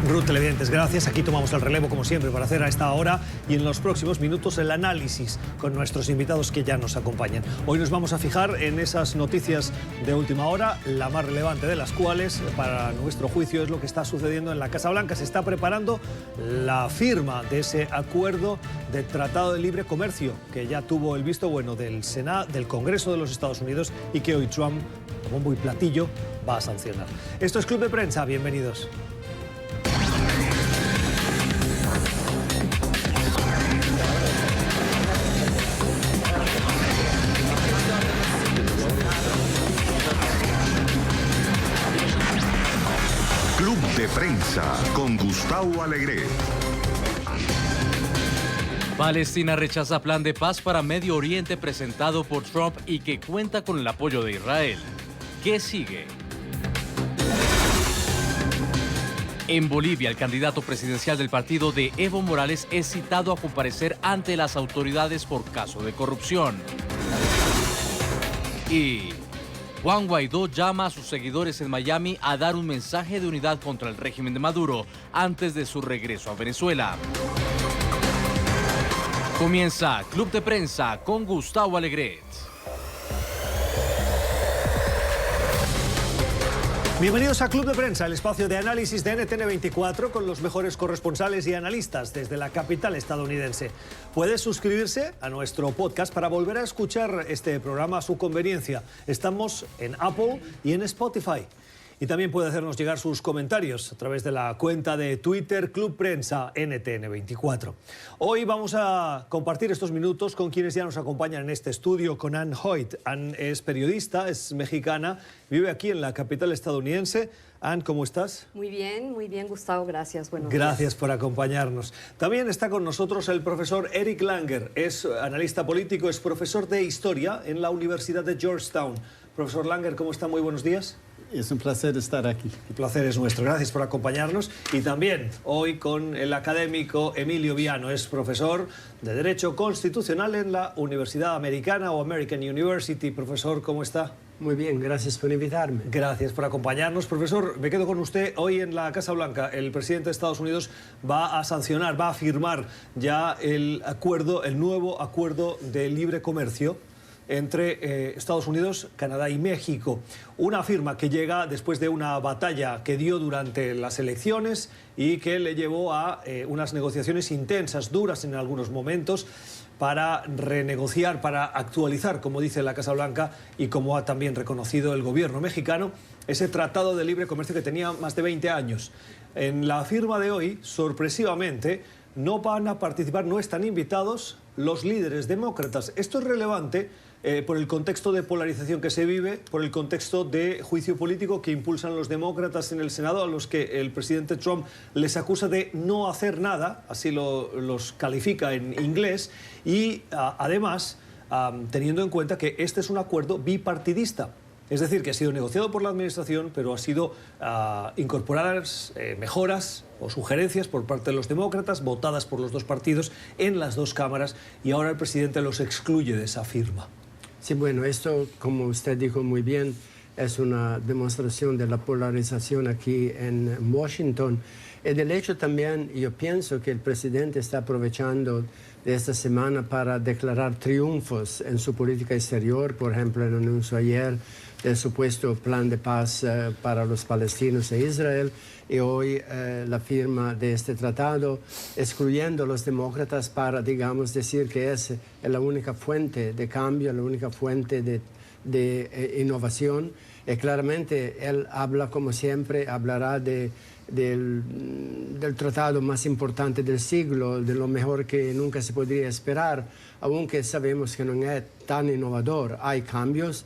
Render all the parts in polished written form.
Ruth Televidentes, gracias. Aquí tomamos el relevo, como siempre, para hacer a esta hora y en los próximos minutos el análisis con nuestros invitados que ya nos acompañan. Hoy nos vamos a fijar en esas noticias de última hora, la más relevante de las cuales, para nuestro juicio, es lo que está sucediendo en la Casa Blanca. Se está preparando la firma de ese acuerdo de Tratado de Libre Comercio, que ya tuvo el visto bueno del Senado, del Congreso de los Estados Unidos, y que hoy Trump, como bombo y platillo, va a sancionar. Esto es Club de Prensa, bienvenidos. Club de Prensa con Gustavo Alegret. Palestina rechaza plan de paz para Medio Oriente presentado por Trump y que cuenta con el apoyo de Israel. ¿Qué sigue? En Bolivia, el candidato presidencial del partido de Evo Morales es citado a comparecer ante las autoridades por caso de corrupción. Y Juan Guaidó llama a sus seguidores en Miami a dar un mensaje de unidad contra el régimen de Maduro antes de su regreso a Venezuela. Comienza Club de Prensa con Gustavo Alegret. Bienvenidos a Club de Prensa, el espacio de análisis de NTN24 con los mejores corresponsales y analistas desde la capital estadounidense. Puede suscribirse a nuestro podcast para volver a escuchar este programa a su conveniencia. Estamos en Apple y en Spotify. Y también puede hacernos llegar sus comentarios a través de la cuenta de Twitter Club Prensa NTN24. Hoy vamos a compartir estos minutos con quienes ya nos acompañan en este estudio, con Ann Hoyt. Ann es periodista, es mexicana, vive aquí en la capital estadounidense. Ann, ¿cómo estás? Muy bien, Gustavo, gracias. Buenos Gracias días. por acompañarnos. También está con nosotros el profesor Eric Langer, es analista político, es profesor de Historia en la Universidad de Georgetown. Profesor Langer, ¿cómo está? Muy buenos días. Es un placer estar aquí. El placer es nuestro. Gracias por acompañarnos. Y también hoy con el académico Emilio Viano. Es profesor de Derecho Constitucional en la Universidad Americana o American University. Profesor, ¿cómo está? Muy bien, gracias por invitarme. Gracias por acompañarnos. Profesor, me quedo con usted. Hoy en la Casa Blanca, el presidente de Estados Unidos va a sancionar, va a firmar ya el nuevo acuerdo de libre comercio entre Estados Unidos, Canadá y México. Una firma que llega después de una batalla que dio durante las elecciones y que le llevó a unas negociaciones intensas, duras en algunos momentos, para renegociar, para actualizar, como dice la Casa Blanca y como ha también reconocido el gobierno mexicano, ese tratado de libre comercio que tenía más de 20 años. En la firma de hoy, sorpresivamente, no van a participar, no están invitados los líderes demócratas. Esto es relevante por el contexto de polarización que se vive, por el contexto de juicio político que impulsan los demócratas en el Senado, a los que el presidente Trump les acusa de no hacer nada, así los califica en inglés, y además teniendo en cuenta que este es un acuerdo bipartidista. Es decir, que ha sido negociado por la administración, pero ha sido incorporadas mejoras o sugerencias por parte de los demócratas, votadas por los dos partidos en las dos cámaras, y ahora el presidente los excluye de esa firma. Sí, bueno, esto, como usted dijo muy bien, es una demostración de la polarización aquí en Washington. Y del hecho también, yo pienso que el presidente está aprovechando de esta semana para declarar triunfos en su política exterior. Por ejemplo, el anuncio ayer del supuesto plan de paz para los palestinos e Israel, y hoy la firma de este tratado, excluyendo a los demócratas para, digamos, decir que es la única fuente de cambio, la única fuente de innovación. Y claramente él habla, como siempre, hablará del tratado más importante del siglo, de lo mejor que nunca se podría esperar, aunque sabemos que no es tan innovador. Hay cambios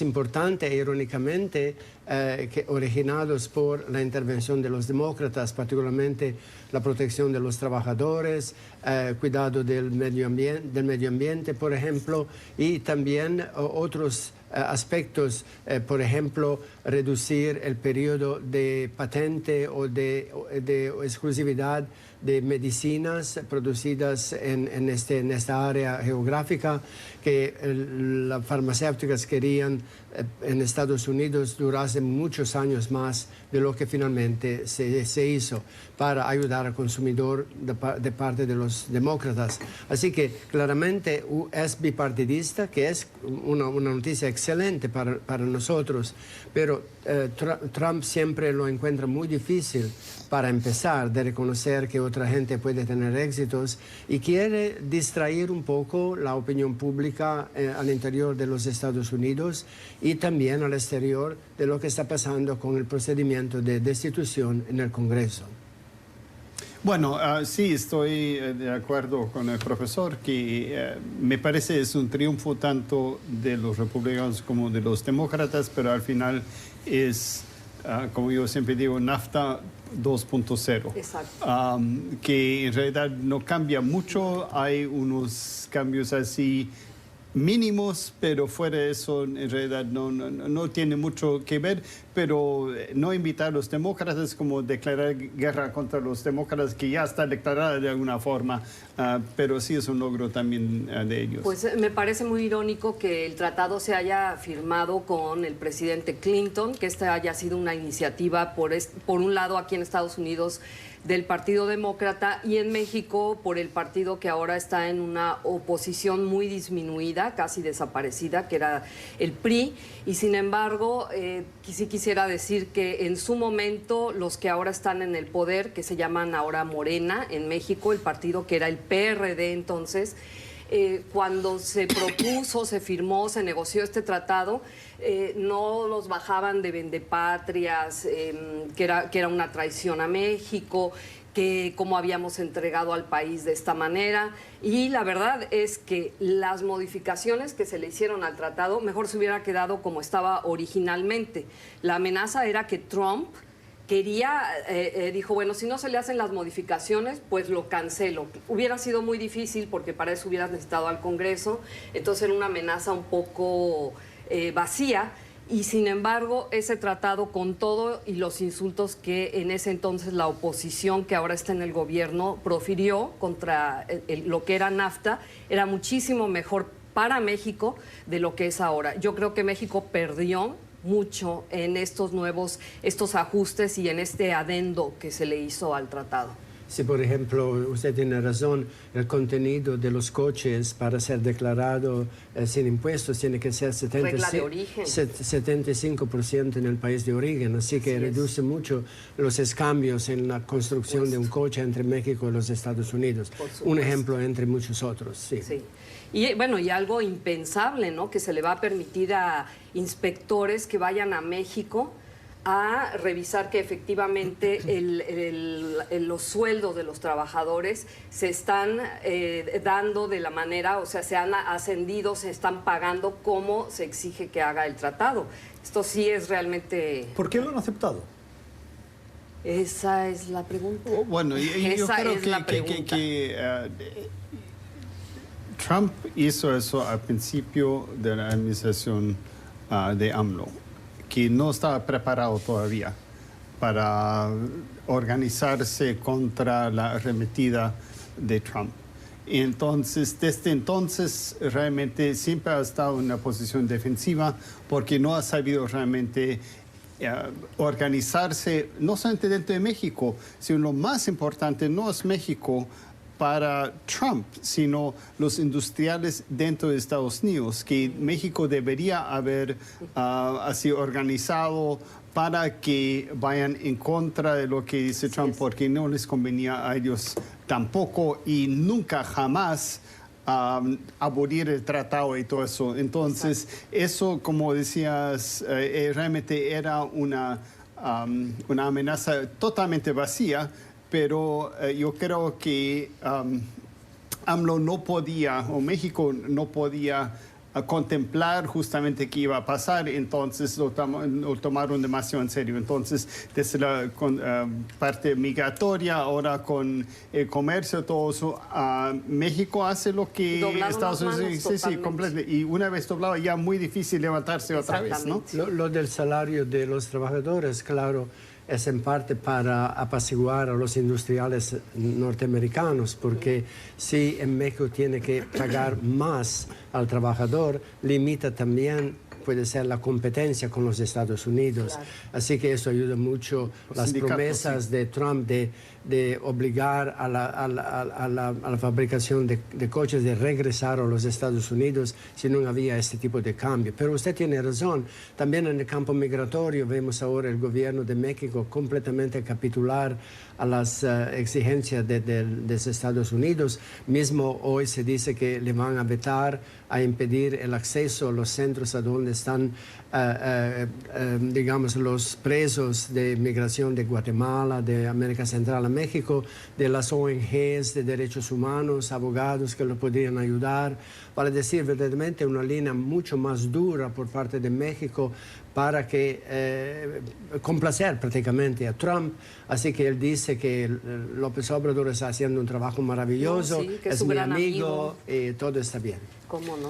importantes, irónicamente, que originados por la intervención de los demócratas, particularmente la protección de los trabajadores, cuidado del medio ambiente, por ejemplo, y también otros aspectos, por ejemplo, reducir el periodo de patente o de exclusividad de medicinas producidas en esta área geográfica que las farmacéuticas querían en Estados Unidos durase muchos años más de lo que finalmente se hizo para ayudar al consumidor de parte de los demócratas. Así que claramente es bipartidista, que es una noticia excelente para nosotros, pero Trump siempre lo encuentra muy difícil para empezar de reconocer que otra gente puede tener éxitos y quiere distraer un poco la opinión pública al interior de los Estados Unidos y también al exterior de lo que está pasando con el procedimiento de destitución en el Congreso. Bueno, sí, estoy de acuerdo con el profesor que me parece es un triunfo tanto de los republicanos como de los demócratas, pero al final es, como yo siempre digo, NAFTA 2.0. Exacto. Que en realidad no cambia mucho, hay unos cambios así mínimos, pero fuera de eso en realidad no tiene mucho que ver, pero no invitar a los demócratas como declarar guerra contra los demócratas, que ya está declarada de alguna forma, pero sí es un logro también de ellos. Pues me parece muy irónico que el tratado se haya firmado con el presidente Clinton, que esta haya sido una iniciativa por un lado aquí en Estados Unidos del Partido Demócrata y en México por el partido que ahora está en una oposición muy disminuida, casi desaparecida, que era el PRI. Y sin embargo, sí quisiera decir que en su momento los que ahora están en el poder, que se llaman ahora Morena en México, el partido que era el PRD entonces, cuando se propuso, se firmó, se negoció este tratado, no los bajaban de vendepatrias, que era una traición a México, que cómo habíamos entregado al país de esta manera. Y la verdad es que las modificaciones que se le hicieron al tratado, mejor se hubiera quedado como estaba originalmente. La amenaza era que Trump dijo, bueno, si no se le hacen las modificaciones, pues lo cancelo. Hubiera sido muy difícil porque para eso hubieras necesitado al Congreso, entonces era una amenaza un poco vacía. Y sin embargo, ese tratado, con todo y los insultos que en ese entonces la oposición que ahora está en el gobierno profirió contra lo que era NAFTA, era muchísimo mejor para México de lo que es ahora. Yo creo que México perdió mucho en estos ajustes y en este adendo que se le hizo al tratado. Si, por ejemplo, usted tiene razón, el contenido de los coches para ser declarado sin impuestos tiene que ser 75% en el país de origen, así que reduce mucho los escambios en la construcción de un coche entre México y los Estados Unidos. Un ejemplo entre muchos otros, sí. Sí. Y bueno, y algo impensable, ¿no? Que se le va a permitir a inspectores que vayan a México a revisar que efectivamente los sueldos de los trabajadores se están dando de la manera, o sea, se han ascendido, se están pagando como se exige que haga el tratado. Esto sí es realmente... ¿Por qué lo han aceptado? Esa es la pregunta. Bueno, yo creo que Trump hizo eso al principio de la administración de AMLO, que no estaba preparado todavía para organizarse contra la arremetida de Trump. Entonces, desde entonces, realmente siempre ha estado en una posición defensiva porque no ha sabido realmente organizarse, no solamente dentro de México, sino lo más importante no es México para Trump, sino los industriales dentro de Estados Unidos, que México debería haber así organizado para que vayan en contra de lo que dice Trump, porque no les convenía a ellos tampoco y nunca jamás abolir el tratado y todo eso. Entonces, eso, como decías, realmente era una amenaza totalmente vacía, pero yo creo que AMLO no podía, o México no podía contemplar justamente qué iba a pasar, entonces lo tomaron demasiado en serio. Entonces, desde la parte migratoria, ahora con el comercio, todo eso, México hace lo que Estados Unidos... Sí, completo. Y una vez doblado, ya muy difícil levantarse otra vez, ¿no? Lo del salario de los trabajadores, claro, es en parte para apaciguar a los industriales norteamericanos, porque si en México tiene que pagar más al trabajador, limita también, puede ser la competencia con los Estados Unidos. Claro. Así que eso ayuda mucho las promesas sí. de Trump de obligar a la fabricación de coches de regresar a los Estados Unidos si no había este tipo de cambio. Pero usted tiene razón, también en el campo migratorio vemos ahora el gobierno de México completamente capitular a las exigencias de los Estados Unidos. Mismo hoy se dice que le van a vetar, a impedir el acceso a los centros a donde están, digamos, los presos de migración de Guatemala, de América Central a México, de las ONGs de derechos humanos, abogados que lo podrían ayudar. Para decir verdaderamente una línea mucho más dura por parte de México para que complacer prácticamente a Trump. Así que él dice que López Obrador está haciendo un trabajo maravilloso, No, sí, que es su mi gran amigo y todo está bien. ¿Cómo no?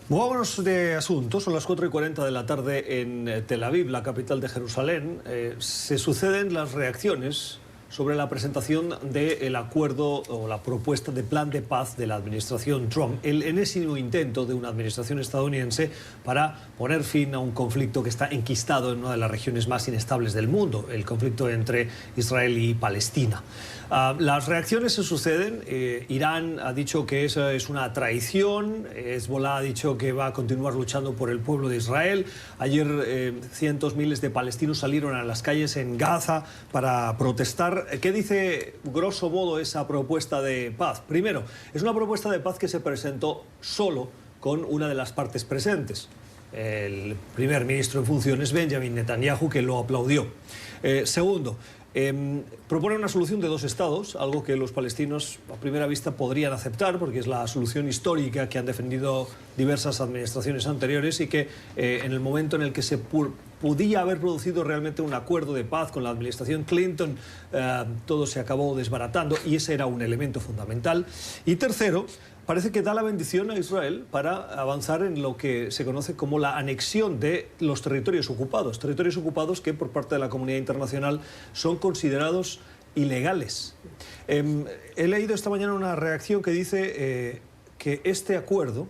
Movámonos de asunto, son las 4:40 de la tarde en Tel Aviv, la capital de Jerusalén. Se suceden las reacciones sobre la presentación del acuerdo o la propuesta de plan de paz de la administración Trump, el enésimo intento de una administración estadounidense para poner fin a un conflicto que está enquistado en una de las regiones más inestables del mundo, el conflicto entre Israel y Palestina. Las reacciones se suceden. Irán ha dicho que esa es una traición. Hezbollah ha dicho que va a continuar luchando por el pueblo de Israel. Ayer cientos, miles de palestinos salieron a las calles en Gaza para protestar. ¿Qué dice, grosso modo, esa propuesta de paz? Primero, es una propuesta de paz que se presentó solo con una de las partes presentes, el primer ministro en funciones, Benjamin Netanyahu, que lo aplaudió. Segundo, propone una solución de dos estados, algo que los palestinos a primera vista podrían aceptar, porque es la solución histórica que han defendido diversas administraciones anteriores y que en el momento en el que se podía haber producido realmente un acuerdo de paz con la administración Clinton, todo se acabó desbaratando y ese era un elemento fundamental. Y tercero, parece que da la bendición a Israel para avanzar en lo que se conoce como la anexión de los territorios ocupados que por parte de la comunidad internacional son considerados ilegales. He leído esta mañana una reacción que dice que este acuerdo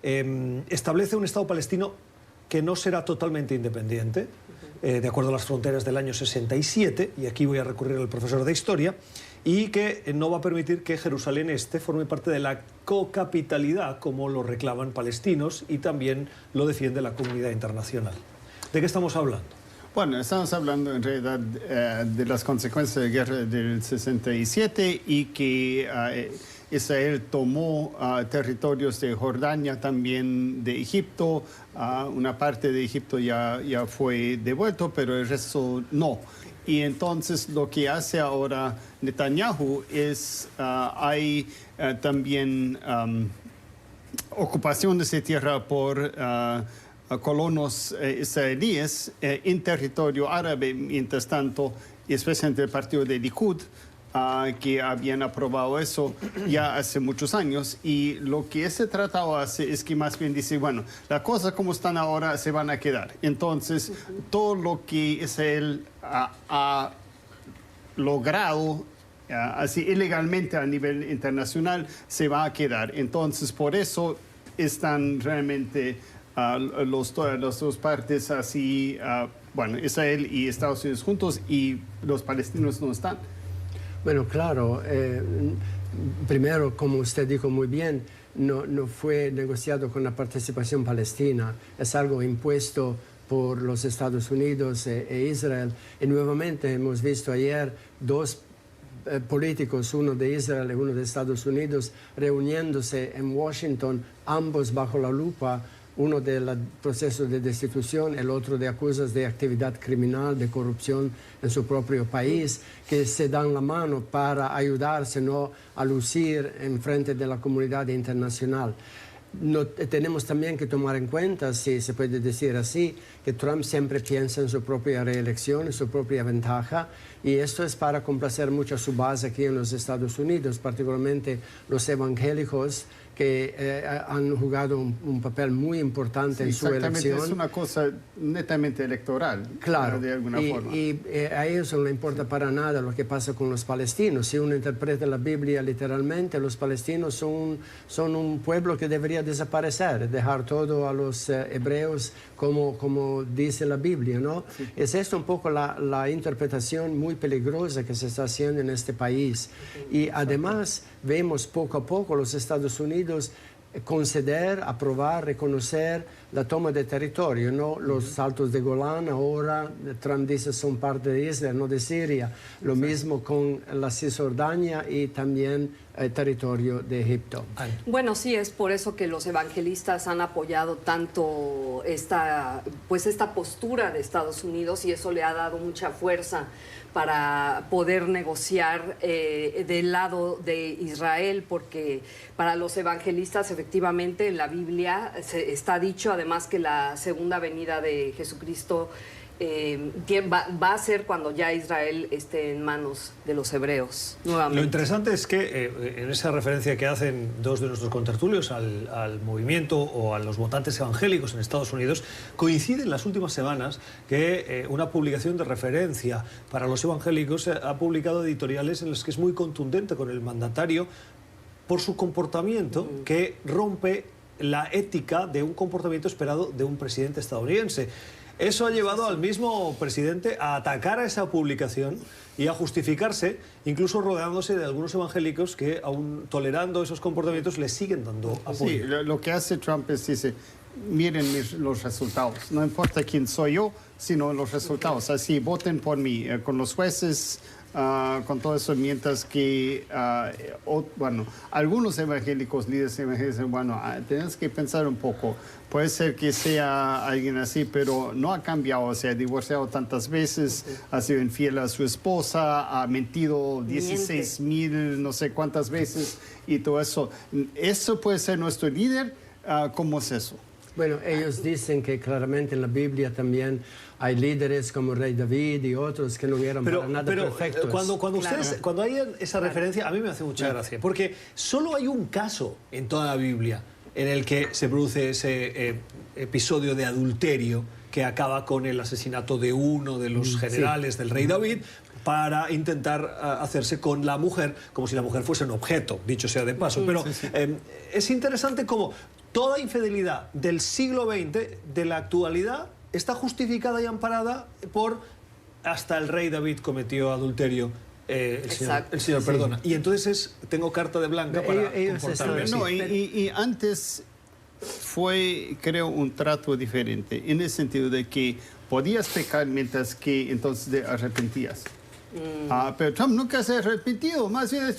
establece un Estado palestino que no será totalmente independiente, de acuerdo a las fronteras del año 67, y aquí voy a recurrir al profesor de historia, y que no va a permitir que Jerusalén Este forme parte de la cocapitalidad, como lo reclaman palestinos y también lo defiende la comunidad internacional. ¿De qué estamos hablando? Bueno, estamos hablando en realidad de las consecuencias de la guerra del 67 y que Israel tomó territorios de Jordania, también de Egipto. Una parte de Egipto ya fue devuelto, pero el resto no. Y entonces lo que hace ahora Netanyahu es, hay también ocupación de esa tierra por colonos israelíes en territorio árabe, mientras tanto, especialmente el partido de Likud, que habían aprobado eso ya hace muchos años. Y lo que ese tratado hace es que más bien dice, bueno, las cosas como están ahora se van a quedar. Entonces, todo lo que Israel ha logrado así ilegalmente a nivel internacional se va a quedar. Entonces, por eso están realmente las dos partes así, bueno, Israel y Estados Unidos juntos y los palestinos no están. Bueno, claro, primero, como usted dijo muy bien, no fue negociado con la participación palestina, es algo impuesto por los Estados Unidos e Israel. Y nuevamente hemos visto ayer dos políticos, uno de Israel y uno de Estados Unidos, reuniéndose en Washington, ambos bajo la lupa, uno del proceso de destitución, el otro de acusas de actividad criminal, de corrupción en su propio país, que se dan la mano para ayudarse, no a lucir en frente de la comunidad internacional. Tenemos también que tomar en cuenta, si se puede decir así, que Trump siempre piensa en su propia reelección, en su propia ventaja, y esto es para complacer mucho a su base aquí en los Estados Unidos, particularmente los evangélicos que han jugado un papel muy importante en su elección. Es una cosa netamente electoral, claro, de alguna forma. Y a ellos no le importa para nada lo que pasa con los palestinos. Si uno interpreta la Biblia literalmente, los palestinos son un pueblo que debería desaparecer, dejar todo a los hebreos como dice la Biblia, ¿no? Sí. Es esto un poco la interpretación muy peligrosa que se está haciendo en este país. Y además vemos poco a poco los Estados Unidos conceder, aprobar, reconocer la toma de territorio, ¿no? Los saltos de Golán ahora, Trump dice son parte de Israel, no de Siria. Lo mismo con la Cisjordania y también el territorio de Egipto. Bueno, sí, es por eso que los evangelistas han apoyado tanto esta postura de Estados Unidos, y eso le ha dado mucha fuerza para poder negociar del lado de Israel, porque para los evangelistas efectivamente en la Biblia está dicho además que la segunda venida de Jesucristo va a ser cuando ya Israel esté en manos de los hebreos nuevamente. Lo interesante es que en esa referencia que hacen dos de nuestros contertulios al movimiento o a los votantes evangélicos en Estados Unidos, coincide en las últimas semanas que una publicación de referencia para los evangélicos ha publicado editoriales en las que es muy contundente con el mandatario por su comportamiento que rompe la ética de un comportamiento esperado de un presidente estadounidense. Eso ha llevado al mismo presidente a atacar a esa publicación y a justificarse, incluso rodeándose de algunos evangélicos que, aun tolerando esos comportamientos, le siguen dando apoyo. Sí, lo que hace Trump es dice, miren los resultados, no importa quién soy yo, sino los resultados, así voten por mí, con los jueces, con todo eso, mientras que, bueno, algunos evangélicos, líderes evangélicos, dicen, bueno, tenemos que pensar un poco, puede ser que sea alguien así, pero no ha cambiado, se ha divorciado tantas veces, ha sido infiel a su esposa, ha mentido 16,000 no sé cuántas veces y todo eso. ¿Eso puede ser nuestro líder? ¿Cómo es eso? Bueno, ellos dicen que claramente en la Biblia también hay líderes como el rey David y otros que no eran para nada perfectos. Cuando hay esa referencia, a mí me hace mucha gracia, porque solo hay un caso en toda la Biblia en el que se produce ese episodio de adulterio que acaba con el asesinato de uno de los generales del rey David, para intentar hacerse con la mujer, como si la mujer fuese un objeto, dicho sea de paso. Pero es interesante cómo toda infidelidad del siglo XX, de la actualidad, está justificada y amparada por hasta el rey David cometió adulterio. El señor perdona. Y entonces tengo carta de blanca para comportarme así. No, y antes fue, creo, un trato diferente, en el sentido de que podías pecar mientras que entonces te arrepentías. Pero Trump nunca se ha arrepentido, más bien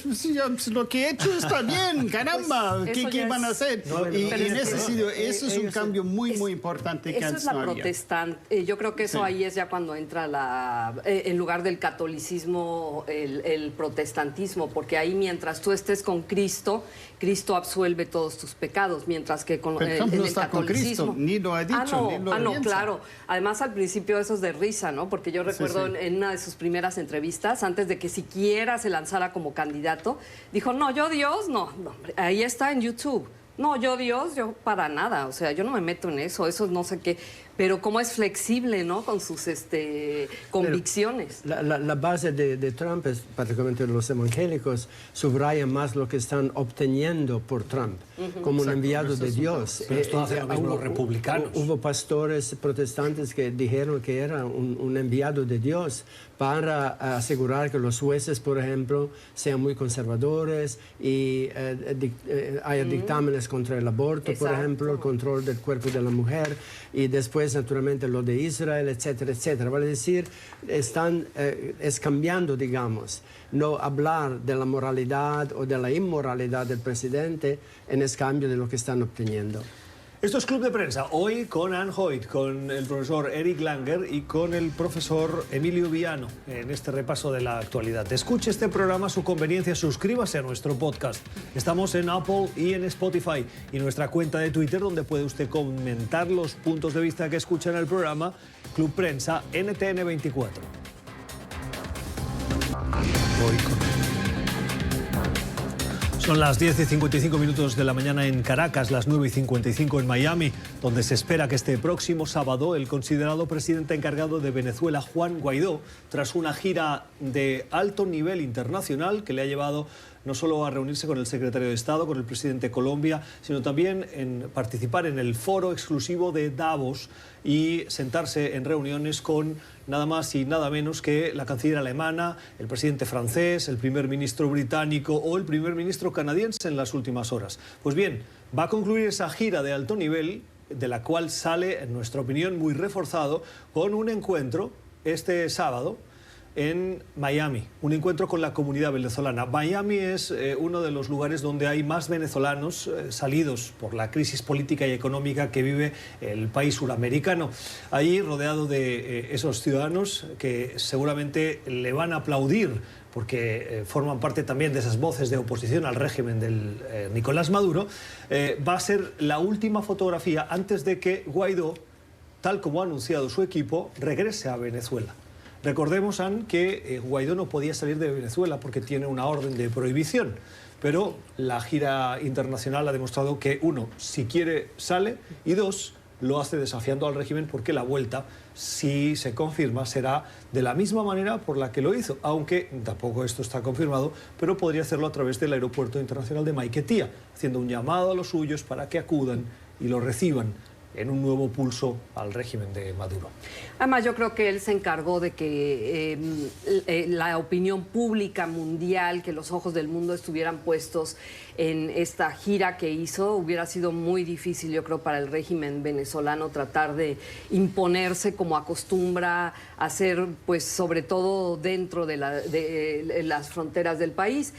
lo que he hecho está bien, caramba, ¿qué van a hacer? Y en ese sentido, eso es un cambio muy importante que antes no había. Eso es la protestante, yo creo que eso ahí es ya cuando entra en lugar del catolicismo, el protestantismo, porque ahí mientras tú estés con Cristo, Cristo absuelve todos tus pecados, mientras que con Trump no está con Cristo, ni lo ha dicho, ni lo no, claro. Además, al principio eso es de risa, ¿no? Porque yo recuerdo en una de sus primeras entrevistas, antes de que siquiera se lanzara como candidato, dijo, no, yo Dios, no, hombre, ahí está en YouTube. No, yo Dios, yo para nada, o sea, yo no me meto en eso no sé qué, pero cómo es flexible, ¿no? Con sus convicciones. La base de Trump, es, particularmente los evangélicos, subrayan más lo que están obteniendo por Trump, como un enviado de Dios. Pero esto hace lo mismo los republicanos. Hubo pastores protestantes que dijeron que era un enviado de Dios para asegurar que los jueces, por ejemplo, sean muy conservadores y haya dictámenes contra el aborto, por ejemplo, el control del cuerpo de la mujer, y después naturalmente lo de Israel, etcétera, etcétera. Vale decir, es cambiando, digamos, no hablar de la moralidad o de la inmoralidad del presidente en el cambio de lo que están obteniendo. Esto es Club de Prensa, hoy con Ann Hoyt, con el profesor Eric Langer y con el profesor Emilio Viano en este repaso de la actualidad. Escuche este programa a su conveniencia, suscríbase a nuestro podcast. Estamos en Apple y en Spotify, y nuestra cuenta de Twitter, donde puede usted comentar los puntos de vista que escucha en el programa, Club Prensa NTN24. Son las 10:55 de la mañana en Caracas, las 9:55 en Miami, donde se espera que este próximo sábado el considerado presidente encargado de Venezuela, Juan Guaidó, tras una gira de alto nivel internacional que le ha llevado no solo a reunirse con el secretario de Estado, con el presidente de Colombia, sino también en participar en el foro exclusivo de Davos y sentarse en reuniones con nada más y nada menos que la canciller alemana, el presidente francés, el primer ministro británico o el primer ministro canadiense en las últimas horas. Pues bien, va a concluir esa gira de alto nivel, de la cual sale, en nuestra opinión, muy reforzado, con un encuentro este sábado en Miami, un encuentro con la comunidad venezolana. Miami es uno de los lugares donde hay más venezolanos salidos por la crisis política y económica que vive el país suramericano. Allí, rodeado de esos ciudadanos que seguramente le van a aplaudir porque forman parte también de esas voces de oposición al régimen del Nicolás Maduro, va a ser la última fotografía antes de que Guaidó, tal como ha anunciado su equipo, regrese a Venezuela. Recordemos, Ann, que Guaidó no podía salir de Venezuela porque tiene una orden de prohibición, pero la gira internacional ha demostrado que, uno, si quiere sale, y dos, lo hace desafiando al régimen porque la vuelta, si se confirma, será de la misma manera por la que lo hizo, aunque tampoco esto está confirmado, pero podría hacerlo a través del aeropuerto internacional de Maiquetía, haciendo un llamado a los suyos para que acudan y lo reciban en un nuevo pulso al régimen de Maduro. Además, yo creo que él se encargó de que la opinión pública mundial, que los ojos del mundo estuvieran puestos en esta gira que hizo. Hubiera sido muy difícil, yo creo, para el régimen venezolano tratar de imponerse como acostumbra a hacer, pues, sobre todo dentro de las fronteras del país.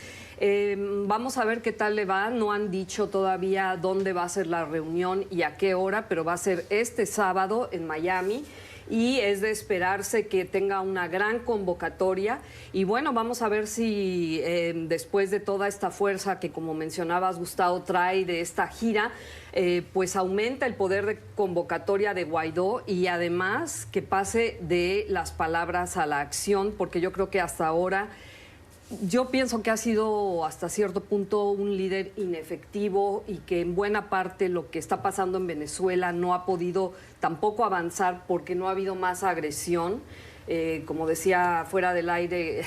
Vamos a ver qué tal le va. No han dicho todavía dónde va a ser la reunión y a qué hora, pero va a ser este sábado en Miami y es de esperarse que tenga una gran convocatoria. Y bueno, vamos a ver si después de toda esta fuerza que, como mencionabas, Gustavo, trae de esta gira, pues aumenta el poder de convocatoria de Guaidó y además que pase de las palabras a la acción, porque yo creo que hasta ahora yo pienso que ha sido hasta cierto punto un líder inefectivo y que en buena parte lo que está pasando en Venezuela no ha podido tampoco avanzar porque no ha habido más agresión. Como decía fuera del aire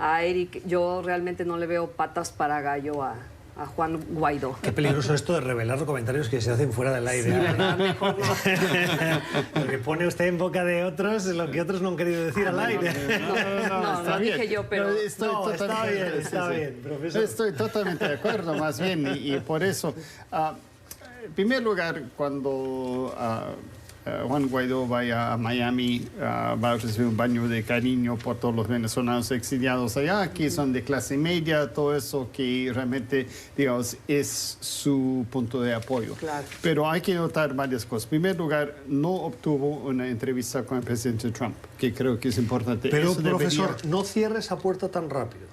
a Eric, yo realmente no le veo patas para gallo a Juan Guaidó. Qué peligroso esto de revelar los comentarios que se hacen fuera del aire. Sí, ¿verdad? Mejor no. Lo que pone usted en boca de otros es lo que otros no han querido decir al aire. No, lo dije yo, pero... Está bien, profesor. Estoy totalmente de acuerdo, más bien, y por eso, en primer lugar, cuando Juan Guaidó vaya a Miami, va a recibir un baño de cariño por todos los venezolanos exiliados allá, que son de clase media, todo eso que realmente, digamos, es su punto de apoyo. Claro. Pero hay que notar varias cosas. En primer lugar, no obtuvo una entrevista con el presidente Trump, que creo que es importante. Pero, eso profesor, debería... no cierre esa puerta tan rápido.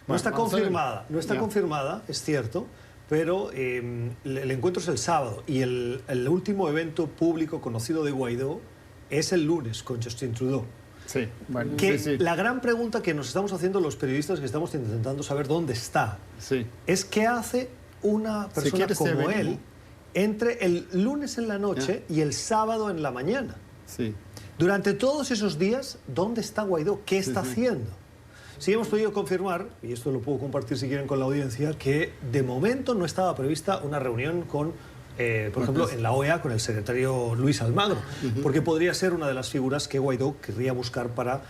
No está confirmada, confirmada, es cierto, pero el encuentro es el sábado y el último evento público conocido de Guaidó es el lunes con Justin Trudeau. Sí, bueno, Que la gran pregunta que nos estamos haciendo los periodistas que estamos intentando saber dónde está es qué hace una persona como él entre el lunes en la noche y el sábado en la mañana. Sí. Durante todos esos días, ¿dónde está Guaidó? ¿Qué está haciendo? Sí hemos podido confirmar, y esto lo puedo compartir si quieren con la audiencia, que de momento no estaba prevista una reunión con, por ejemplo, en la OEA con el secretario Luis Almagro, porque podría ser una de las figuras que Guaidó querría buscar para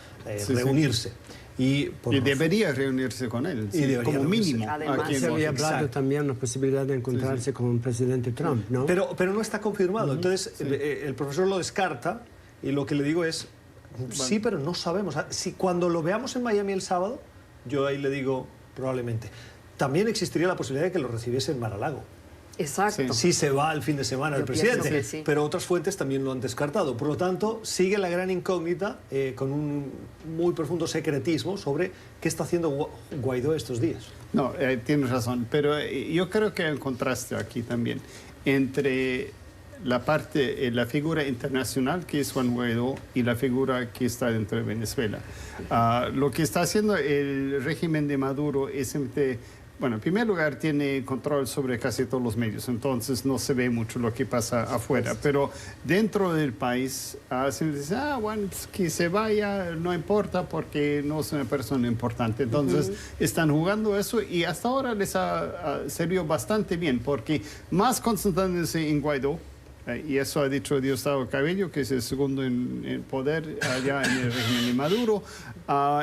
reunirse. Y debería reunirse con él, como mínimo. Además, se había hablado también la posibilidad de encontrarse con el presidente Trump, ¿no? Pero no está confirmado. Entonces, el profesor lo descarta y lo que le digo es... Sí, pero no sabemos. Si cuando lo veamos en Miami el sábado, yo ahí le digo probablemente. También existiría la posibilidad de que lo recibiese en Mar-a-Lago. Exacto. Sí se va el fin de semana el presidente, que sí. pero otras fuentes también lo han descartado. Por lo tanto, sigue la gran incógnita con un muy profundo secretismo sobre qué está haciendo Guaidó estos días. No, tienes razón, pero yo creo que hay un contraste aquí también entre la figura internacional que es Juan Guaidó y la figura que está dentro de Venezuela. Lo que está haciendo el régimen de Maduro es bueno, en primer lugar tiene control sobre casi todos los medios, entonces no se ve mucho lo que pasa afuera, pero dentro del país se dice, bueno, pues que se vaya, no importa porque no es una persona importante. Entonces están jugando eso y hasta ahora les ha servido bastante bien, porque más concentrándose en Guaidó, y eso ha dicho Diosdado Cabello, que es el segundo en poder allá en el régimen de Maduro.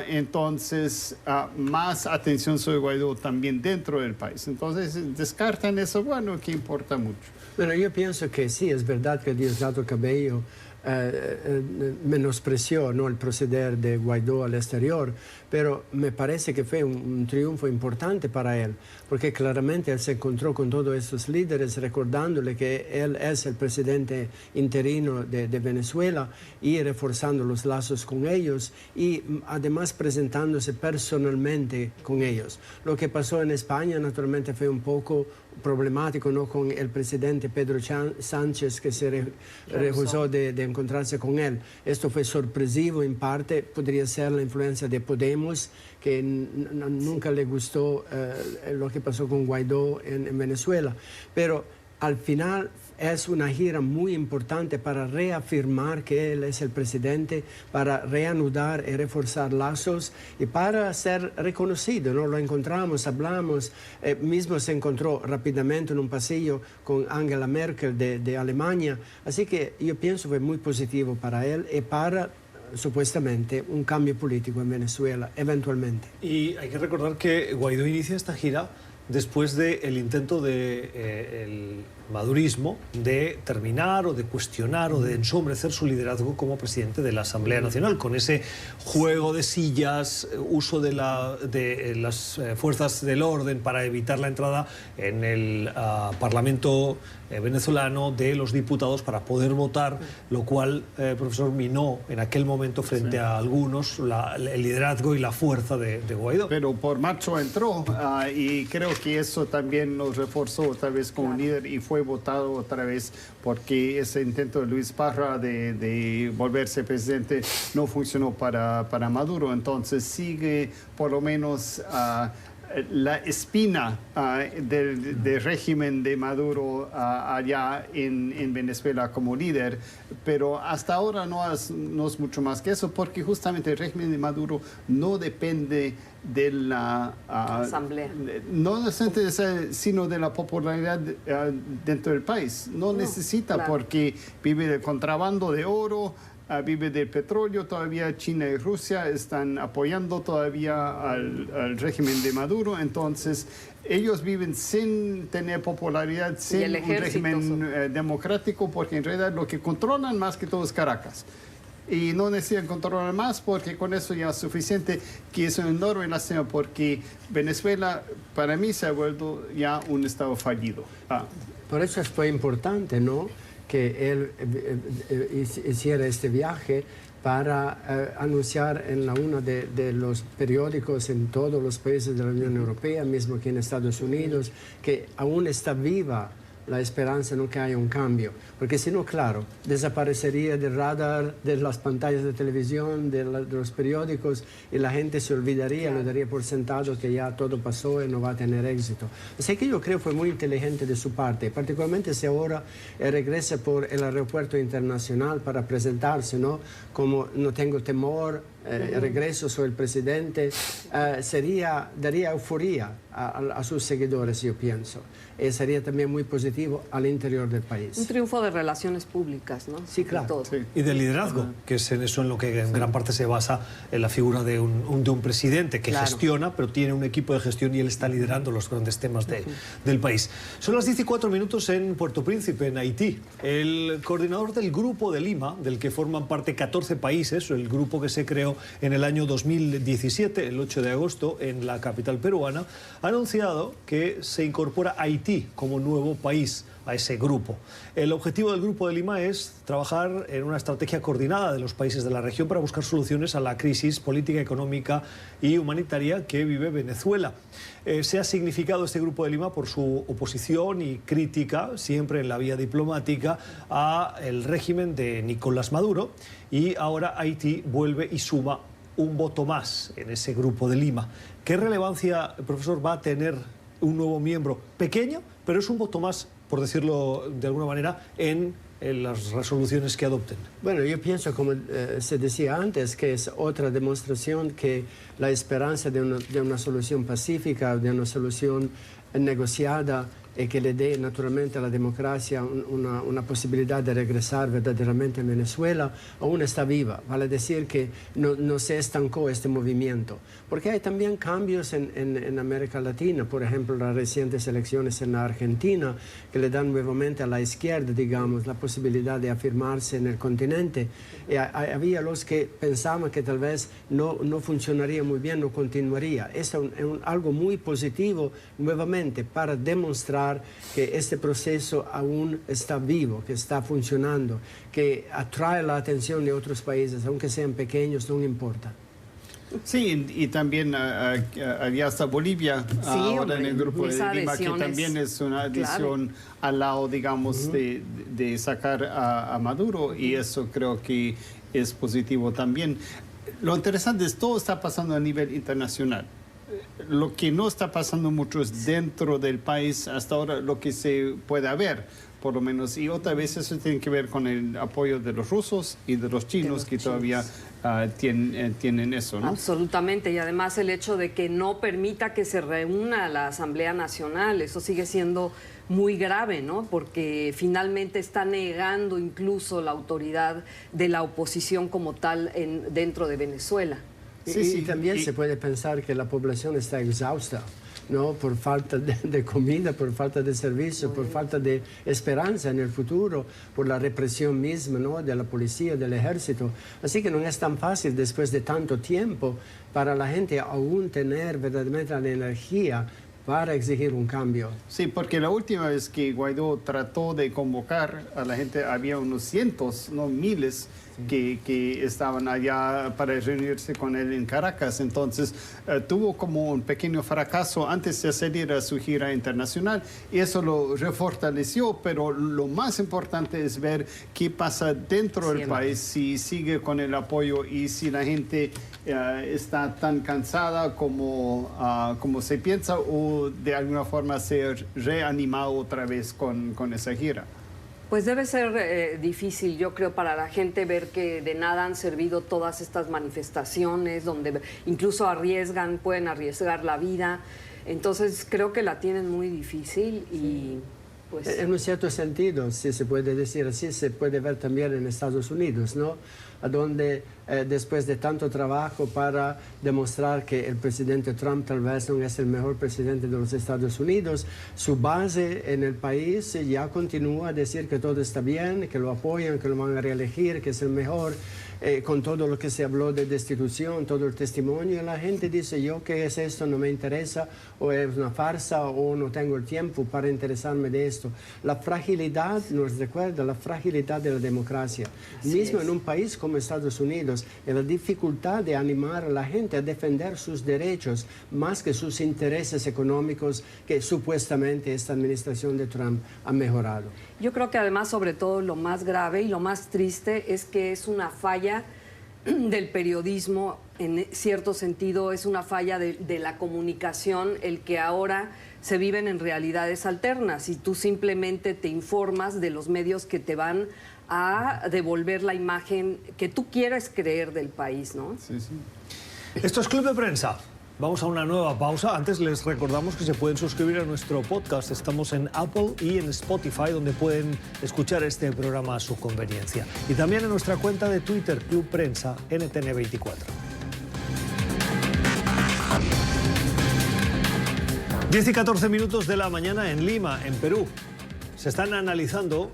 Entonces, más atención sobre Guaidó también dentro del país. Entonces, descartan eso, bueno, que importa mucho. Bueno, yo pienso que sí, es verdad que Diosdado Cabello menospreció, ¿no?, el proceder de Guaidó al exterior, pero me parece que fue un triunfo importante para él, porque claramente él se encontró con todos estos líderes recordándole que él es el presidente interino de Venezuela y reforzando los lazos con ellos y además presentándose personalmente con ellos. Lo que pasó en España naturalmente fue un poco problemático, ¿no?, con el presidente Pedro Sánchez, que se rehusó de encontrarse con él. Esto fue sorpresivo en parte, podría ser la influencia de Podemos, que nunca le gustó lo que pasó con Guaidó en Venezuela, pero al final es una gira muy importante para reafirmar que él es el presidente, para reanudar y reforzar lazos y para ser reconocido, ¿no? Lo encontramos, hablamos, mismo se encontró rápidamente en un pasillo con Angela Merkel de Alemania, así que yo pienso que fue muy positivo para él y para supuestamente un cambio político en Venezuela, eventualmente. Y hay que recordar que Guaidó inicia esta gira después del intento del madurismo de terminar o de cuestionar o de ensombrecer su liderazgo como presidente de la Asamblea Nacional, con ese juego de sillas, uso de las fuerzas del orden para evitar la entrada en el Parlamento venezolano de los diputados para poder votar, lo cual, profesor, minó en aquel momento frente a algunos el liderazgo y la fuerza de Guaidó. Pero por marzo entró y creo que eso también nos reforzó otra vez como líder y fue votado otra vez porque ese intento de Luis Parra de volverse presidente no funcionó para Maduro. Entonces sigue por lo menos la espina del régimen de Maduro allá en Venezuela como líder, pero hasta ahora no es mucho más que eso, porque justamente el régimen de Maduro no depende de la Asamblea, no sino de la popularidad dentro del país. No necesita, porque vive del contrabando de oro, vive del petróleo. Todavía China y Rusia están apoyando todavía al régimen de Maduro, entonces ellos viven sin tener popularidad, sin un régimen democrático, porque en realidad lo que controlan más que todo es Caracas. Y no necesitan controlar más porque con eso ya es suficiente, que es un enorme lástima porque Venezuela para mí se ha vuelto ya un estado fallido. Por eso fue importante, ¿no?, que él hiciera este viaje para anunciar en uno de los periódicos en todos los países de la Unión Europea, mismo aquí en Estados Unidos, que aún está viva la esperanza, no que haya un cambio, porque si no, claro, desaparecería del radar, de las pantallas de televisión, de los periódicos, y la gente se olvidaría, lo daría por sentado que ya todo pasó y no va a tener éxito. Así que yo creo que fue muy inteligente de su parte, particularmente si ahora regresa por el aeropuerto internacional para presentarse, ¿no?, como no tengo temor, regreso, soy el presidente, daría euforia a sus seguidores, yo pienso. Y sería también muy positivo al interior del país. Un triunfo de relaciones públicas, ¿no? Sí, claro. Sí. Y del liderazgo, que es en eso en lo que en gran parte se basa en la figura de un presidente que gestiona, pero tiene un equipo de gestión y él está liderando los grandes temas del país. Son las 14 minutos en Puerto Príncipe, en Haití. El coordinador del Grupo de Lima, del que forman parte 14 países, el grupo que se creó en el año 2017, el 8 de agosto, en la capital peruana, ha anunciado que se incorpora Haití como nuevo país a ese grupo. El objetivo del Grupo de Lima es trabajar en una estrategia coordinada de los países de la región para buscar soluciones a la crisis política, económica y humanitaria que vive Venezuela. Se ha significado este Grupo de Lima por su oposición y crítica, siempre en la vía diplomática, al régimen de Nicolás Maduro, y ahora Haití vuelve y suma un voto más en ese Grupo de Lima. ¿Qué relevancia, profesor, va a tener un nuevo miembro pequeño, pero es un voto más, por decirlo de alguna manera, en las resoluciones que adopten. Bueno, yo pienso, como se decía antes, que es otra demostración que la esperanza de una solución pacífica, de una solución negociada, y que le dé naturalmente a la democracia una posibilidad de regresar verdaderamente a Venezuela, aún está viva. Vale decir que no se estancó este movimiento. Porque hay también cambios en América Latina, por ejemplo, las recientes elecciones en la Argentina, que le dan nuevamente a la izquierda, digamos, la posibilidad de afirmarse en el continente. Y había los que pensaban que tal vez no funcionaría muy bien, no continuaría. Es algo muy positivo, nuevamente, para demostrar que este proceso aún está vivo, que está funcionando, que atrae la atención de otros países, aunque sean pequeños, no importa. Sí, y también había hasta Bolivia ahora en el grupo de Lima, que también es una adición al lado, digamos, de sacar a Maduro, y eso creo que es positivo también. Lo interesante es que todo está pasando a nivel internacional. Lo que no está pasando mucho es dentro del país hasta ahora, lo que se puede ver, por lo menos. Y otra vez eso tiene que ver con el apoyo de los rusos y de los chinos, que todavía tienen eso, ¿no? Absolutamente, y además el hecho de que no permita que se reúna la Asamblea Nacional, eso sigue siendo muy grave, ¿no? Porque finalmente está negando incluso la autoridad de la oposición como tal dentro de Venezuela. Y también se puede pensar que la población está exhausta, ¿no? Por falta de comida, por falta de servicio, por falta de esperanza en el futuro, por la represión misma, ¿no? De la policía, del ejército. Así que no es tan fácil después de tanto tiempo para la gente aún tener verdaderamente la energía para exigir un cambio. Sí, porque la última vez que Guaidó trató de convocar a la gente, había unos cientos, no miles, que estaban allá para reunirse con él en Caracas. Entonces tuvo como un pequeño fracaso antes de salir a su gira internacional, y eso lo refortaleció, pero lo más importante es ver qué pasa dentro del país, si sigue con el apoyo y si la gente está tan cansada como se piensa, o de alguna forma ser reanimado otra vez con esa gira. Pues debe ser difícil, yo creo, para la gente ver que de nada han servido todas estas manifestaciones, donde incluso pueden arriesgar la vida. Entonces creo que la tienen muy difícil y pues... En un cierto sentido, si se puede decir así, se puede ver también en Estados Unidos, ¿no? A donde después de tanto trabajo para demostrar que el presidente Trump tal vez no es el mejor presidente de los Estados Unidos, su base en el país ya continúa a decir que todo está bien, que lo apoyan, que lo van a reelegir, que es el mejor, con todo lo que se habló de destitución, todo el testimonio. La gente dice, yo, ¿qué es esto? No me interesa, o es una farsa, o no tengo el tiempo para interesarme de esto. La fragilidad nos recuerda la fragilidad de la democracia. Mismo en un país como Estados Unidos, y la dificultad de animar a la gente a defender sus derechos más que sus intereses económicos que supuestamente esta administración de Trump ha mejorado. Yo creo que además, sobre todo, lo más grave y lo más triste es que es una falla del periodismo, en cierto sentido, es una falla de la comunicación, el que ahora se viven en realidades alternas y tú simplemente te informas de los medios que te van a devolver la imagen que tú quieres creer del país, ¿no? Sí, sí. Esto es Club de Prensa. Vamos a una nueva pausa. Antes les recordamos que se pueden suscribir a nuestro podcast. Estamos en Apple y en Spotify, donde pueden escuchar este programa a su conveniencia. Y también en nuestra cuenta de Twitter, Club Prensa NTN24. 10:14 de la mañana en Lima, en Perú. Se están analizando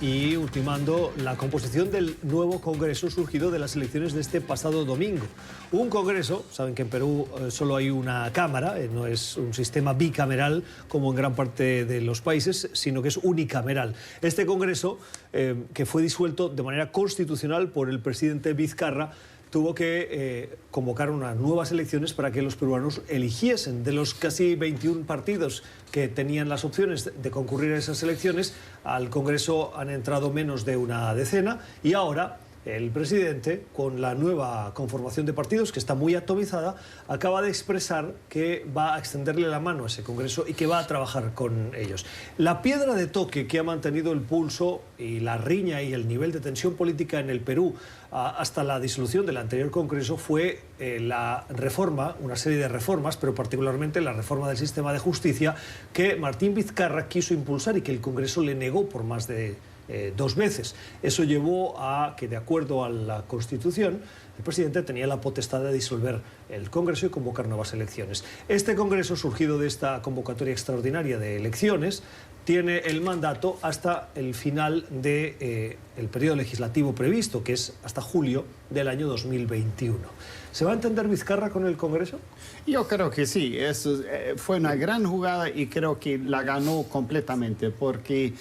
y ultimando la composición del nuevo Congreso surgido de las elecciones de este pasado domingo. Un Congreso, saben que en Perú solo hay una Cámara, no es un sistema bicameral como en gran parte de los países, sino que es unicameral. Este Congreso, que fue disuelto de manera constitucional por el presidente Vizcarra, tuvo que convocar unas nuevas elecciones para que los peruanos eligiesen. De los casi 21 partidos que tenían las opciones de concurrir a esas elecciones, al Congreso han entrado menos de una decena y ahora el presidente, con la nueva conformación de partidos, que está muy atomizada, acaba de expresar que va a extenderle la mano a ese Congreso y que va a trabajar con ellos. La piedra de toque que ha mantenido el pulso y la riña y el nivel de tensión política en el Perú hasta la disolución del anterior Congreso fue la reforma, una serie de reformas, pero particularmente la reforma del sistema de justicia que Martín Vizcarra quiso impulsar y que el Congreso le negó por más de 2 veces. Eso llevó a que, de acuerdo a la Constitución, el presidente tenía la potestad de disolver el Congreso y convocar nuevas elecciones. Este Congreso, surgido de esta convocatoria extraordinaria de elecciones, tiene el mandato hasta el final del periodo legislativo previsto, que es hasta julio del año 2021. ¿Se va a entender Vizcarra con el Congreso? Yo creo que sí, eso fue una gran jugada y creo que la ganó completamente porque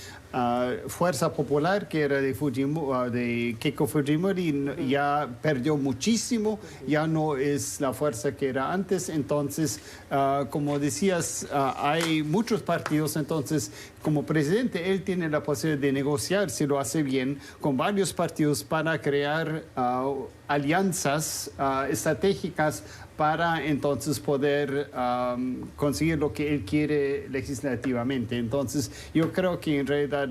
Fuerza Popular, que era de Keiko Fujimori, ya perdió muchísimo, ya no es la fuerza que era antes. Entonces, como decías, hay muchos partidos, entonces como presidente él tiene la posibilidad de negociar, si lo hace bien, con varios partidos para crear alianzas estratégicas para entonces poder conseguir lo que él quiere legislativamente. Entonces, yo creo que en realidad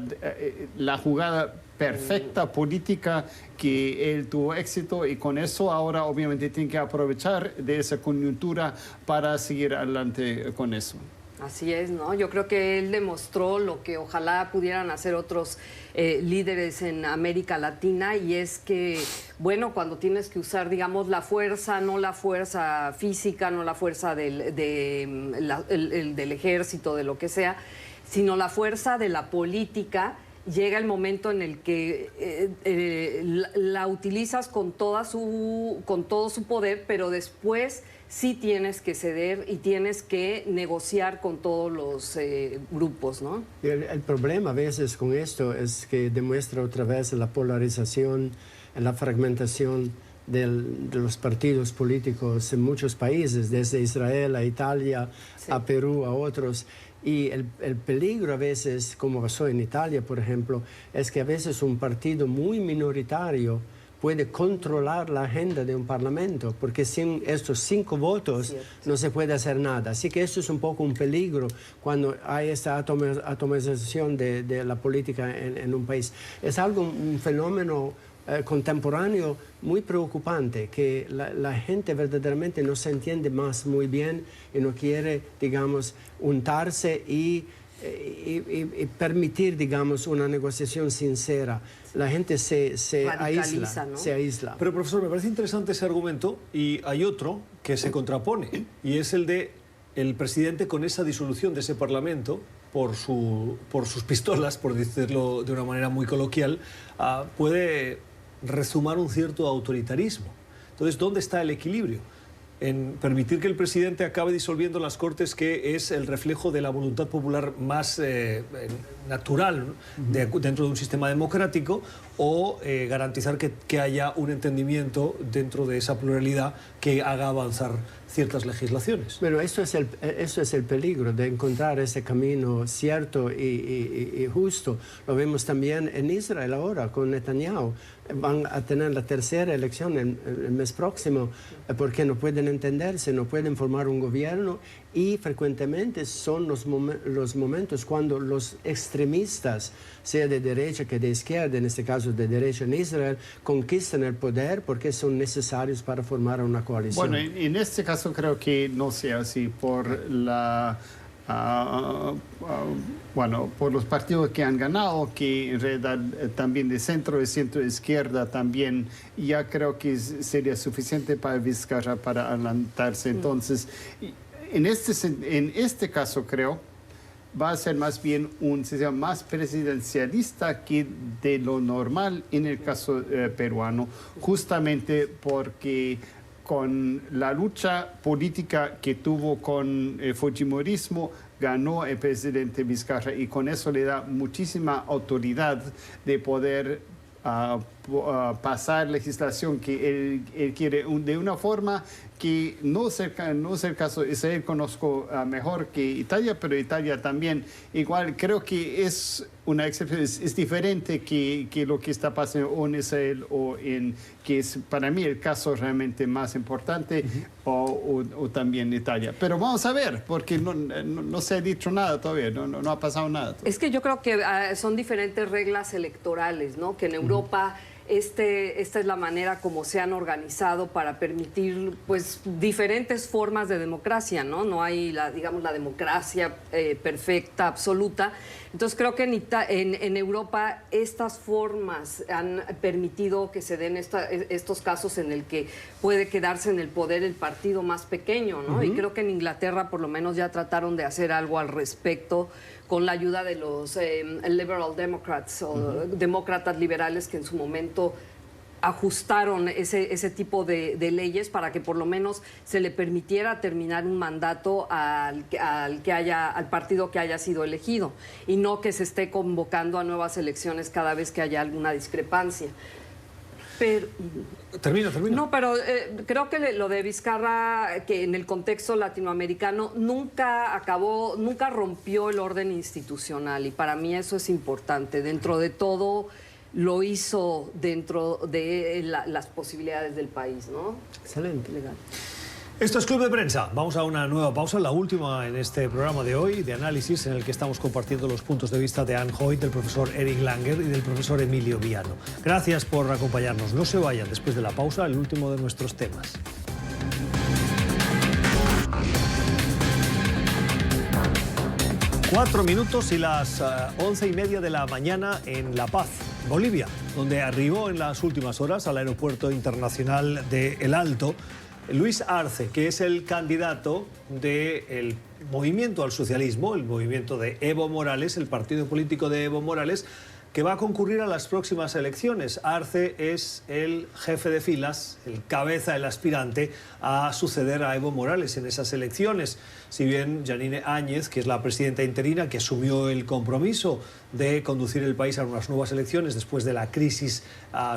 la jugada perfecta política que él tuvo éxito y con eso ahora obviamente tiene que aprovechar de esa coyuntura para seguir adelante con eso. Así es, ¿no? Yo creo que él demostró lo que ojalá pudieran hacer otros líderes en América Latina, y es que, bueno, cuando tienes que usar, digamos, la fuerza, no la fuerza física, no la fuerza del ejército, de lo que sea, sino la fuerza de la política, llega el momento en el que la utilizas con todo su poder, pero después sí tienes que ceder y tienes que negociar con todos los grupos, ¿no? El problema a veces con esto es que demuestra otra vez la polarización, la fragmentación de los partidos políticos en muchos países, desde Israel a Italia, sí, a Perú, a otros. Y el peligro a veces, como pasó en Italia, por ejemplo, es que a veces un partido muy minoritario puede controlar la agenda de un parlamento, porque sin estos 5 votos no se puede hacer nada. Así que esto es un poco un peligro cuando hay esta atomización de la política en un país. Es un fenómeno contemporáneo muy preocupante, que la gente verdaderamente no se entiende más muy bien y no quiere, digamos, untarse y permitir, digamos, una negociación sincera. La gente se aísla, ¿no? Se aísla. Pero, profesor, me parece interesante ese argumento, y hay otro que se contrapone, y es el de el presidente, con esa disolución de ese Parlamento por sus pistolas, por decirlo de una manera muy coloquial, puede rezumar un cierto autoritarismo. Entonces, ¿dónde está el equilibrio? En permitir que el presidente acabe disolviendo las Cortes, que es el reflejo de la voluntad popular más natural, ¿no?, dentro de un sistema democrático, o garantizar que haya un entendimiento dentro de esa pluralidad que haga avanzar ciertas legislaciones. Bueno, eso es el peligro de encontrar ese camino cierto y justo. Lo vemos también en Israel ahora con Netanyahu. Van a tener la tercera elección el mes próximo porque no pueden entenderse, no pueden formar un gobierno, y frecuentemente son los momentos cuando los extremistas, sea de derecha que de izquierda, en este caso de derecha en Israel, conquistan el poder porque son necesarios para formar una coalición. Bueno, en este caso creo que no sea así por por los partidos que han ganado, que en realidad también de centro y centro izquierda también, ya creo que sería suficiente para Vizcarra para adelantarse. Entonces, en este caso creo va a ser más bien un sistema más presidencialista que de lo normal en el caso peruano, justamente porque con la lucha política que tuvo con el fujimorismo, ganó el presidente Vizcarra, y con eso le da muchísima autoridad de poder pasar legislación que él quiere de una forma que no es el caso. Israel conozco mejor que Italia, pero Italia también igual. Creo que es una excepción, es diferente que lo que está pasando en Israel que es para mí el caso realmente más importante, o también Italia. Pero vamos a ver, porque no se ha dicho nada todavía, no ha pasado nada todavía. Es que yo creo que son diferentes reglas electorales, ¿no? Que en Europa esta es la manera como se han organizado para permitir, pues, diferentes formas de democracia, ¿no? No hay, la democracia perfecta, absoluta. Entonces creo que en Europa estas formas han permitido que se den estos casos en el que puede quedarse en el poder el partido más pequeño, ¿no? Y creo que en Inglaterra por lo menos ya trataron de hacer algo al respecto con la ayuda de los liberal democrats o demócratas liberales que en su momento ajustaron ese tipo de leyes para que por lo menos se le permitiera terminar un mandato al partido que haya sido elegido y no que se esté convocando a nuevas elecciones cada vez que haya alguna discrepancia. Pero, Termina. No, pero creo que lo de Vizcarra, que en el contexto latinoamericano nunca rompió el orden institucional, y para mí eso es importante. Dentro de todo lo hizo dentro de las posibilidades del país, ¿no? Excelente. Legal. Esto es Club de Prensa. Vamos a una nueva pausa, la última en este programa de hoy, de análisis, en el que estamos compartiendo los puntos de vista de Anne Hoyt, del profesor Eric Langer y del profesor Emilio Viano. Gracias por acompañarnos. No se vayan después de la pausa, el último de nuestros temas. Cuatro minutos y las 11:30 de la mañana en La Paz, Bolivia, donde arribó en las últimas horas al aeropuerto internacional de El Alto Luis Arce, que es el candidato del movimiento al socialismo, el movimiento de Evo Morales, el partido político de Evo Morales, que va a concurrir a las próximas elecciones. Arce es el jefe de filas, el cabeza, el aspirante a suceder a Evo Morales en esas elecciones. Si bien Yanine Áñez, que es la presidenta interina, que asumió el compromiso de conducir el país a unas nuevas elecciones después de la crisis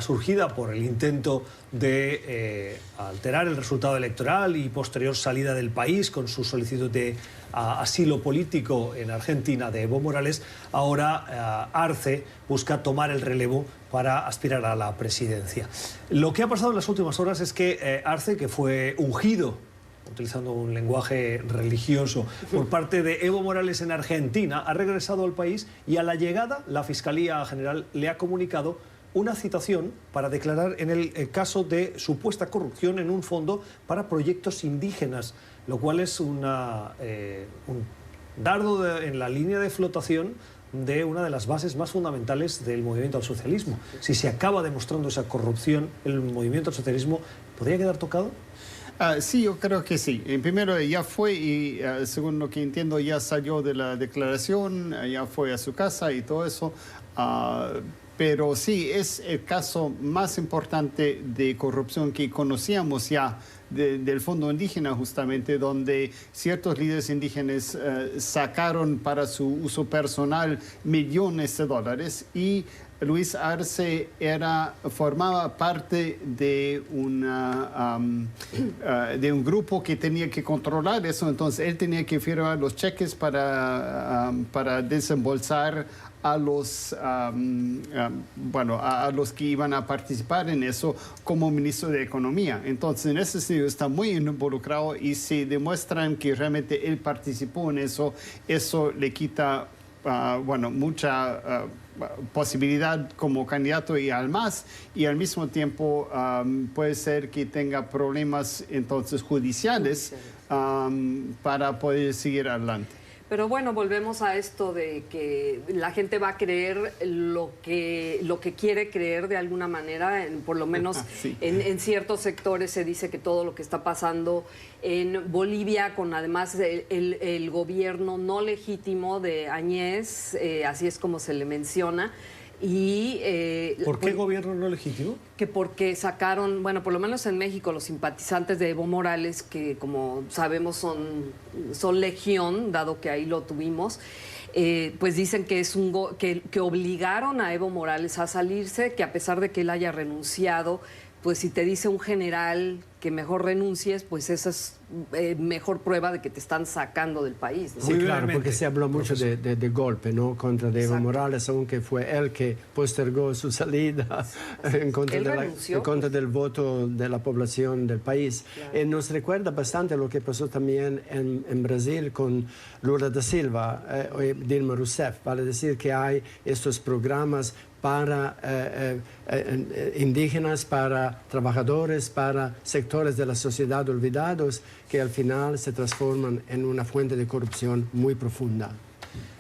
surgida por el intento de alterar el resultado electoral y posterior salida del país con su solicitud de asilo político en Argentina de Evo Morales, ahora Arce busca tomar el relevo para aspirar a la presidencia. Lo que ha pasado en las últimas horas es que Arce, que fue ungido, utilizando un lenguaje religioso, por parte de Evo Morales en Argentina, ha regresado al país y a la llegada la Fiscalía General le ha comunicado una citación para declarar en el caso de supuesta corrupción en un fondo para proyectos indígenas, lo cual es un dardo en la línea de flotación de una de las bases más fundamentales del movimiento al socialismo. Si se acaba demostrando esa corrupción, el movimiento al socialismo ¿podría quedar tocado? Sí, yo creo que sí. Primero ya fue y según lo que entiendo ya salió de la declaración, ya fue a su casa y todo eso. Pero sí, es el caso más importante de corrupción que conocíamos ya del Fondo Indígena, justamente, donde ciertos líderes indígenas sacaron para su uso personal millones de dólares, y Luis Arce formaba parte de un grupo que tenía que controlar eso. Entonces él tenía que firmar los cheques para desembolsar a los que iban a participar en eso como ministro de Economía. Entonces, en ese sentido está muy involucrado, y si demuestran que realmente él participó en eso, eso le quita mucha posibilidad como candidato y al mismo tiempo puede ser que tenga problemas entonces judiciales para poder seguir adelante. Pero bueno, volvemos a esto de que la gente va a creer lo que quiere creer de alguna manera, por lo menos sí. en ciertos sectores se dice que todo lo que está pasando en Bolivia, con además el gobierno no legítimo de Áñez, así es como se le menciona, Y, ¿Por qué gobierno no legítimo? Que porque sacaron, bueno, por lo menos en México, los simpatizantes de Evo Morales, que como sabemos son legión, dado que ahí lo tuvimos, pues dicen que es que obligaron a Evo Morales a salirse, que a pesar de que él haya renunciado, pues si te dice un general que mejor renuncies, pues esa es mejor prueba de que te están sacando del país, ¿no? Sí, claro, porque se habló mucho de golpe, ¿no? Contra Evo Morales, aunque fue él que postergó su salida en contra del voto de la población del país. Claro. Nos recuerda bastante lo que pasó también en Brasil con Lula da Silva, Dilma Rousseff, vale decir que hay estos programas para indígenas, para trabajadores, para sectores de la sociedad olvidados, que al final se transforman en una fuente de corrupción muy profunda.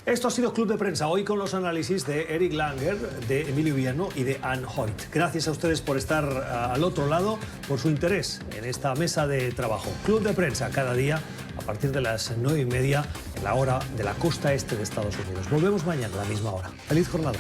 Esto ha sido Club de Prensa, hoy con los análisis de Eric Langer, de Emilio Villano y de Anne Hoyt. Gracias a ustedes por estar al otro lado, por su interés en esta mesa de trabajo. Club de Prensa, cada día a partir de las 9:30 en la hora de la costa este de Estados Unidos. Volvemos mañana a la misma hora. ¡Feliz jornada!